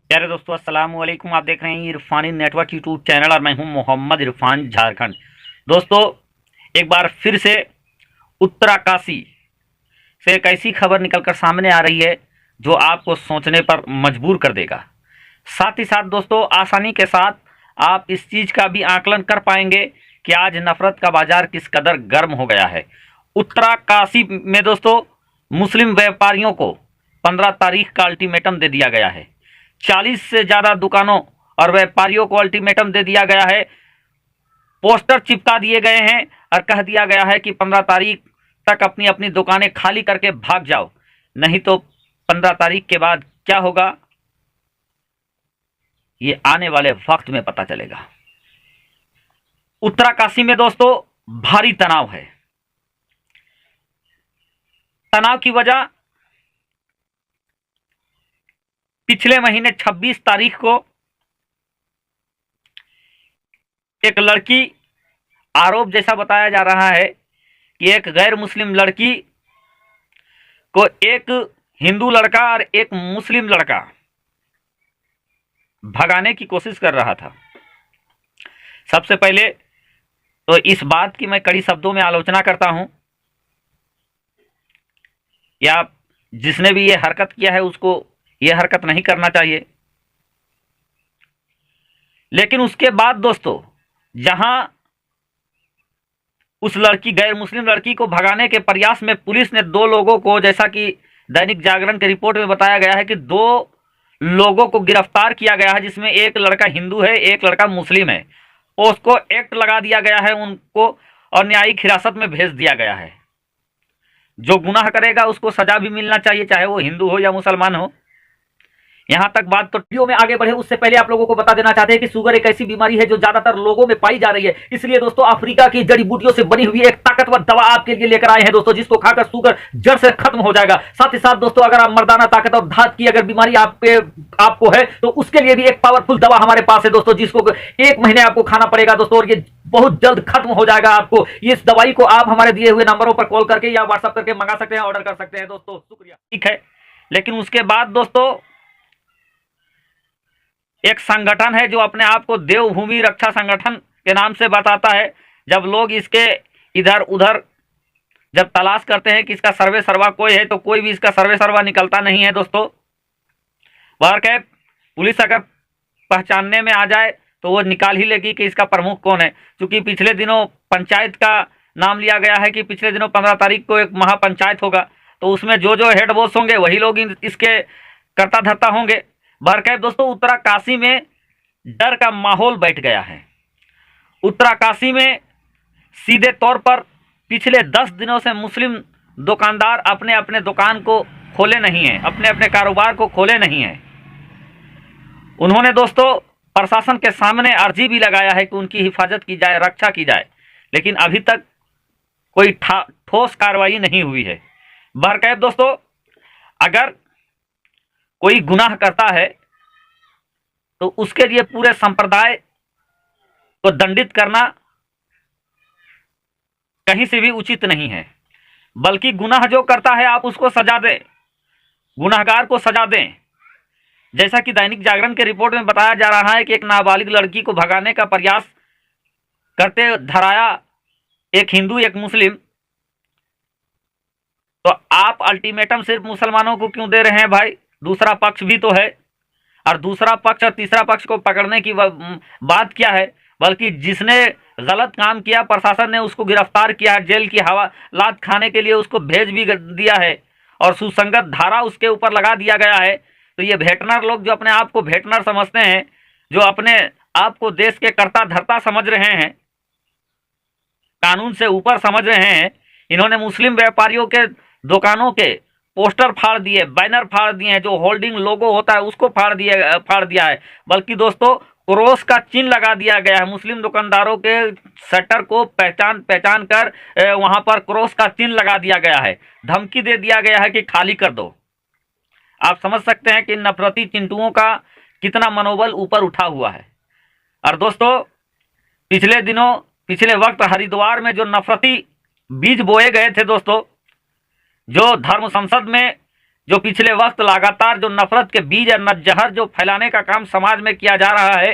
प्यारे दोस्तों, अस्सलाम वालेकुम। आप देख रहे हैं इरफानी नेटवर्क यूट्यूब चैनल और मैं हूं मोहम्मद इरफान, झारखंड। दोस्तों, एक बार फिर से उत्तराकाशी से एक ऐसी खबर निकलकर सामने आ रही है जो आपको सोचने पर मजबूर कर देगा। साथ ही साथ दोस्तों, आसानी के साथ आप इस चीज़ का भी आकलन कर पाएंगे कि आज नफरत का बाजार किस कदर गर्म हो गया है। उत्तराकाशी में दोस्तों, मुस्लिम व्यापारियों को 15 तारीख का अल्टीमेटम दे दिया गया है। 40 से ज़्यादा दुकानों और व्यापारियों को अल्टीमेटम दे दिया गया है। पोस्टर चिपका दिए गए हैं और कह दिया गया है कि 15 तारीख तक अपनी अपनी दुकानें खाली करके भाग जाओ, नहीं तो 15 तारीख के बाद क्या होगा ये आने वाले वक्त में पता चलेगा। उत्तराकाशी में दोस्तों भारी तनाव है। तनाव की वजह पिछले महीने 26 तारीख को एक लड़की, आरोप जैसा बताया जा रहा है कि एक गैर मुस्लिम लड़की को एक हिंदू लड़का और एक मुस्लिम लड़का भगाने की कोशिश कर रहा था। सबसे पहले तो इस बात की मैं कड़ी शब्दों में आलोचना करता हूं या जिसने भी ये हरकत किया है उसको ये हरकत नहीं करना चाहिए। लेकिन उसके बाद दोस्तों, जहां उस लड़की, गैर मुस्लिम लड़की को भगाने के प्रयास में पुलिस ने 2 लोगों को, जैसा कि दैनिक जागरण के रिपोर्ट में बताया गया है कि 2 लोगों को गिरफ्तार किया गया है, जिसमें एक लड़का हिंदू है, एक लड़का मुस्लिम है। उसको एक्ट लगा दिया गया है, उनको और न्यायिक हिरासत में भेज दिया गया है। जो गुनाह करेगा उसको सजा भी मिलना चाहिए, चाहे वो हिंदू हो या मुसलमान हो। यहां तक बात। तो वीडियो में आगे बढ़े उससे पहले आप लोगों को बता देना चाहते हैं कि शुगर एक ऐसी बीमारी है जो ज्यादातर लोगों में पाई जा रही है। इसलिए दोस्तों, अफ्रीका की जड़ी बूटियों से बनी हुई एक ताकतवर दवा आपके लिए लेकर आए हैं दोस्तों, जिसको खाकर शुगर जड़ से खत्म हो जाएगा। साथ ही साथ दोस्तों, अगर आप मर्दाना ताकत और धात की अगर बीमारी आपको है तो उसके लिए भी एक पावरफुल दवा हमारे पास है दोस्तों, जिसको 1 महीने आपको खाना पड़ेगा दोस्तों, और ये बहुत जल्द खत्म हो जाएगा। आपको इस दवाई को आप हमारे दिए हुए नंबरों पर कॉल करके या व्हाट्सएप करके मंगा सकते हैं, ऑर्डर कर सकते हैं दोस्तों। शुक्रिया। ठीक है, लेकिन उसके बाद दोस्तों, एक संगठन है जो अपने आप को देवभूमि रक्षा संगठन के नाम से बताता है। जब लोग इसके इधर उधर जब तलाश करते हैं कि इसका सर्वे सर्वा कोई है, तो कोई भी इसका सर्वे सर्वा निकलता नहीं है दोस्तों। बाहर के पुलिस अगर पहचानने में आ जाए तो वो निकाल ही लेगी कि इसका प्रमुख कौन है। क्योंकि पिछले दिनों पंचायत का नाम लिया गया है कि पिछले दिनों 15 तारीख को एक महापंचायत होगा, तो उसमें जो जो हेड बॉस होंगे वही लोग इसके कर्ता धर्ता होंगे। बहरकैफ दोस्तों, उत्तराकाशी में डर का माहौल बैठ गया है। उत्तराकाशी में सीधे तौर पर पिछले 10 दिनों से मुस्लिम दुकानदार अपने अपने दुकान को खोले नहीं हैं, अपने अपने कारोबार को खोले नहीं हैं। उन्होंने दोस्तों प्रशासन के सामने अर्जी भी लगाया है कि उनकी हिफाजत की जाए, रक्षा की जाए, लेकिन अभी तक कोई ठोस कार्रवाई नहीं हुई है। बहरकैफ दोस्तों, अगर कोई गुनाह करता है तो उसके लिए पूरे संप्रदाय को दंडित करना कहीं से भी उचित नहीं है, बल्कि गुनाह जो करता है आप उसको सजा दें, गुनाहगार को सजा दें। जैसा कि दैनिक जागरण के रिपोर्ट में बताया जा रहा है कि एक नाबालिग लड़की को भगाने का प्रयास करते धराया एक हिंदू एक मुस्लिम। तो आप अल्टीमेटम सिर्फ मुसलमानों को क्यों दे रहे हैं भाई? दूसरा पक्ष भी तो है, और दूसरा पक्ष और तीसरा पक्ष को पकड़ने की बात क्या है? बल्कि जिसने गलत काम किया, प्रशासन ने उसको गिरफ्तार किया है, जेल की हवालात खाने के लिए उसको भेज भी दिया है और सुसंगत धारा उसके ऊपर लगा दिया गया है। तो ये भेटनर लोग जो अपने आप को भेटनर समझते हैं, जो अपने आप को देश के कर्ता धर्ता समझ रहे हैं, कानून से ऊपर समझ रहे हैं, इन्होंने मुस्लिम व्यापारियों के दुकानों के पोस्टर फाड़ दिए, बैनर फाड़ दिए हैं, जो होल्डिंग लोगो होता है उसको फाड़ दिया है। बल्कि दोस्तों, क्रॉस का चिन्ह लगा दिया गया है। मुस्लिम दुकानदारों के शटर को पहचान कर वहां पर क्रॉस का चिन्ह लगा दिया गया है। धमकी दे दिया गया है कि खाली कर दो। आप समझ सकते हैं कि नफरती चिंटुओं का कितना मनोबल ऊपर उठा हुआ है। और दोस्तों, पिछले वक्त हरिद्वार में जो नफरती बीज बोए गए थे दोस्तों, जो धर्म संसद में जो पिछले वक्त लगातार जो नफरत के बीज और जहर जो फैलाने का काम समाज में किया जा रहा है,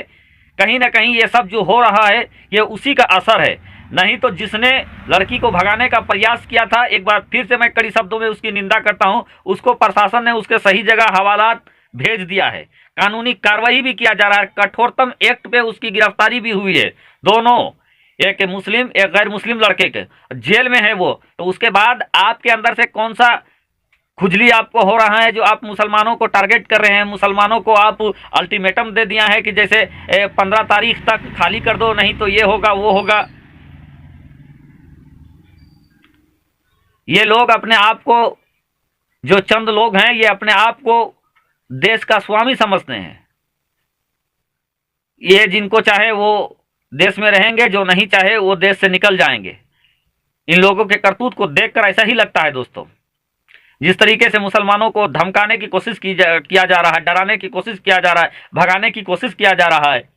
कहीं ना कहीं ये सब जो हो रहा है ये उसी का असर है। नहीं तो जिसने लड़की को भगाने का प्रयास किया था, एक बार फिर से मैं कड़ी शब्दों में उसकी निंदा करता हूं, उसको प्रशासन ने उसके सही जगह हवालात भेज दिया है, कानूनी कार्रवाई भी किया जा रहा है, कठोरतम एक्ट पे उसकी गिरफ्तारी भी हुई है। दोनों, एक मुस्लिम एक गैर मुस्लिम लड़के के जेल में है वो। तो उसके बाद आपके अंदर से कौन सा खुजली आपको हो रहा है जो आप मुसलमानों को टारगेट कर रहे हैं? मुसलमानों को आप अल्टीमेटम दे दिया है कि जैसे 15 तारीख तक खाली कर दो, नहीं तो ये होगा वो होगा। ये लोग अपने आप को, जो चंद लोग हैं, ये अपने आप को देश का स्वामी समझते हैं। ये जिनको चाहे वो देश में रहेंगे, जो नहीं चाहे वो देश से निकल जाएंगे। इन लोगों के करतूत को देखकर ऐसा ही लगता है दोस्तों। जिस तरीके से मुसलमानों को धमकाने की कोशिश किया जा रहा है, डराने की कोशिश किया जा रहा है, भगाने की कोशिश किया जा रहा है।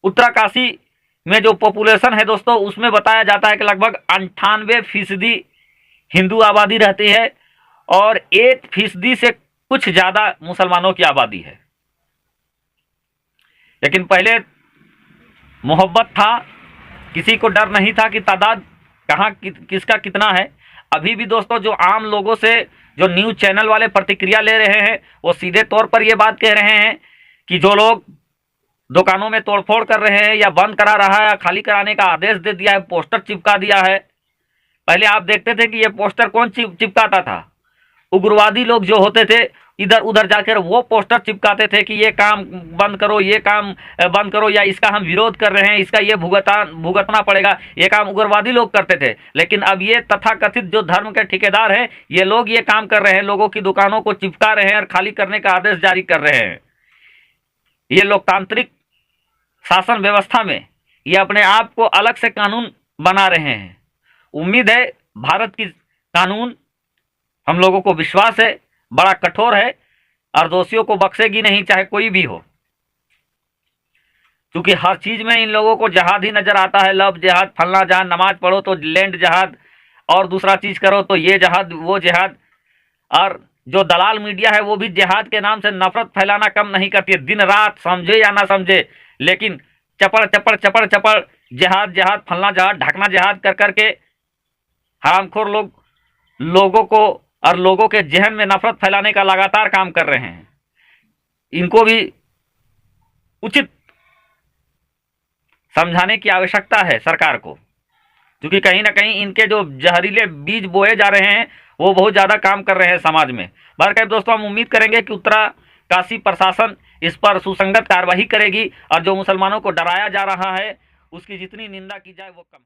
उत्तरकाशी में जो पॉपुलेशन है दोस्तों, उसमें बताया जाता है कि लगभग 98% हिंदू आबादी रहती है और 1% से कुछ ज़्यादा मुसलमानों की आबादी है। लेकिन पहले मोहब्बत था, किसी को डर नहीं था कि तादाद कहाँ किसका कितना है। अभी भी दोस्तों जो आम लोगों से जो न्यूज़ चैनल वाले प्रतिक्रिया ले रहे हैं, वो सीधे तौर पर ये बात कह रहे हैं कि जो लोग दुकानों में तोड़फोड़ कर रहे हैं या बंद करा रहा है या खाली कराने का आदेश दे दिया है, पोस्टर चिपका दिया है। पहले आप देखते थे कि ये पोस्टर कौन चिपकाता था? उग्रवादी लोग जो होते थे, इधर उधर जाकर वो पोस्टर चिपकाते थे कि ये काम बंद करो, ये काम बंद करो, या इसका हम विरोध कर रहे हैं, इसका ये भुगतना पड़ेगा। ये काम उग्रवादी लोग करते थे। लेकिन अब ये तथाकथित जो धर्म के ठेकेदार हैं, ये लोग ये काम कर रहे हैं, लोगों की दुकानों को चिपका रहे हैं और खाली करने का आदेश जारी कर रहे हैं। ये लोकतांत्रिक शासन व्यवस्था में ये अपने आप को अलग से कानून बना रहे हैं। उम्मीद है भारत की कानून, हम लोगों को विश्वास है, बड़ा कठोर है और दोषियों को बख्शेगी नहीं, चाहे कोई भी हो। क्योंकि हर चीज में इन लोगों को जहाद ही नजर आता है। लव जहाद, फलना जहाद, नमाज पढ़ो तो लैंड जहाद, और दूसरा चीज करो तो ये जहाद वो जहाद। और जो दलाल मीडिया है वो भी जहाद के नाम से नफरत फैलाना कम नहीं करती है। दिन रात, समझे या ना समझे, लेकिन चपड़ चपड़ चपड़ चपड़ जहाद जहाद, फलना जहाद, ढकना जहाद कर करके हरामखोर लोग लोगों को और लोगों के जहन में नफरत फैलाने का लगातार काम कर रहे हैं। इनको भी उचित समझाने की आवश्यकता है सरकार को, क्योंकि कहीं ना कहीं इनके जो जहरीले बीज बोए जा रहे हैं वो बहुत ज़्यादा काम कर रहे हैं समाज में। बहरकैफ दोस्तों, हम उम्मीद करेंगे कि उत्तरकाशी प्रशासन इस पर सुसंगत कार्रवाई करेगी और जो मुसलमानों को डराया जा रहा है उसकी जितनी निंदा की जाए वो कम है।